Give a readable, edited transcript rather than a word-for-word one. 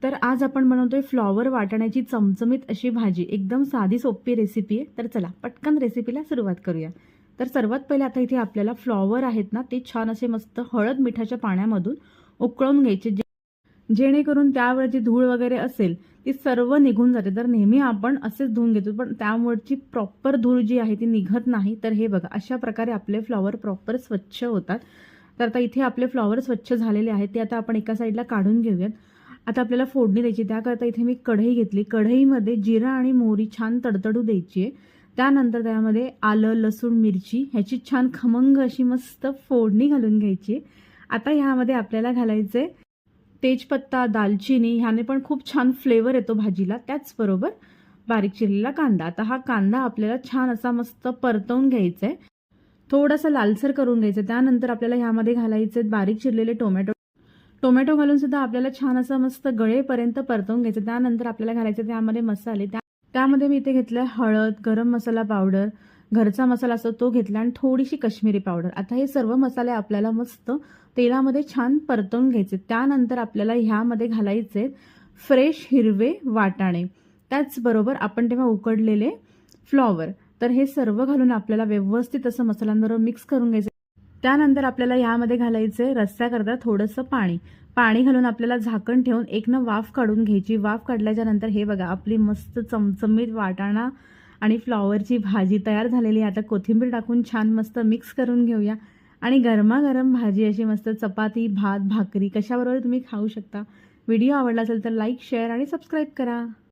तर आज आपण बनवतोय फ्लॉवर वाटाण्याची चमचमीत अशी भाजी। एकदम साधी सोपी रेसिपी आहे। तर चला पटकन रेसिपीला सुरुवात करूया। तर सर्वात पहिले आता इथे आपल्याला फ्लॉवर आहेत ना ते छान असे मस्त हळद मिठाच्या पाण्यामधून उकळून घ्यायचे, जेणेकरून त्यावर जी धूळ वगैरे असेल ती सर्व निघून जाते। तर नेहमी आपण असेच धुवून घेतो, पण त्यामुळेची प्रॉपर धूळ जी आहे ती निघत नाही। तर हे बघा, अशा प्रकारे आपले फ्लॉवर प्रॉपर स्वच्छ होतात। तर आता इथे आपले फ्लॉवर स्वच्छ झालेले आहेत, ते आता आपण एका साईडला काढून घेऊयात। आता आपल्याला फोडणी द्यायची, त्याकरता इथे मी कढई घेतली। कढईमध्ये जिरा आणि मोहरी छान तडतडू द्यायची आहे। त्यानंतर त्यामध्ये आलं, लसूण, मिरची ह्याची छान खमंग अशी मस्त फोडणी घालून घ्यायची। आता ह्यामध्ये आपल्याला घालायचे तेजपत्ता, दालचिनी, ह्याने पण खूप छान फ्लेवर येतो भाजीला। त्याचबरोबर बारीक चिरलेला कांदा। आता हा कांदा आपल्याला छान असा मस्त परतवून घ्यायचा आहे, थोडासा लालसर करून घ्यायचं। त्यानंतर आपल्याला ह्यामध्ये घालायचे बारीक चिरलेले टोमॅटो। टोमॅटो घालून सुद्धा आपल्याला छान असं मस्त गळेपर्यंत परतवून घ्यायचं। त्यानंतर आपल्याला घालायचे त्यामध्ये मसाले। त्यामध्ये मी इथे घेतलंय हळद, गरम मसाला पावडर, घरचा मसाला असतो तो घेतला आणि थोडीशी काश्मीरी पावडर। आता हे सर्व मसाले आपल्याला मस्त तेलामध्ये छान परतवून घ्यायचे। त्यानंतर आपल्याला ह्यामध्ये घालायचे फ्रेश हिरवे वाटाणे, त्याचबरोबर आपण तेव्हा उकडलेले फ्लॉवर। तर हे सर्व घालून आपल्याला व्यवस्थित असं मसाल्यांबरोबर मिक्स करून घ्यायचं। त्यानंतर आपल्याला यामध्ये घालायचे रस्स्याकरता थोडंसं पाणी। पाणी घालून आपल्याला झाकण ठेवून एक वाफ काढून घ्यायची। वाफ काढल्याच्या नंतर हे बघा, आपली मस्त चमचमीत वाटाणा आणि फ्लॉवरची भाजी तयार झालेली आहे। आता कोथिंबीर टाकून छान मस्त मिक्स करून घेऊया आणि गरमागरम भाजी अशी मस्त चपाती, भात, भाकरी कशाबरोबर तुम्ही खाऊ शकता। व्हिडिओ आवडला असेल तर लाईक, शेअर आणि सबस्क्राईब करा।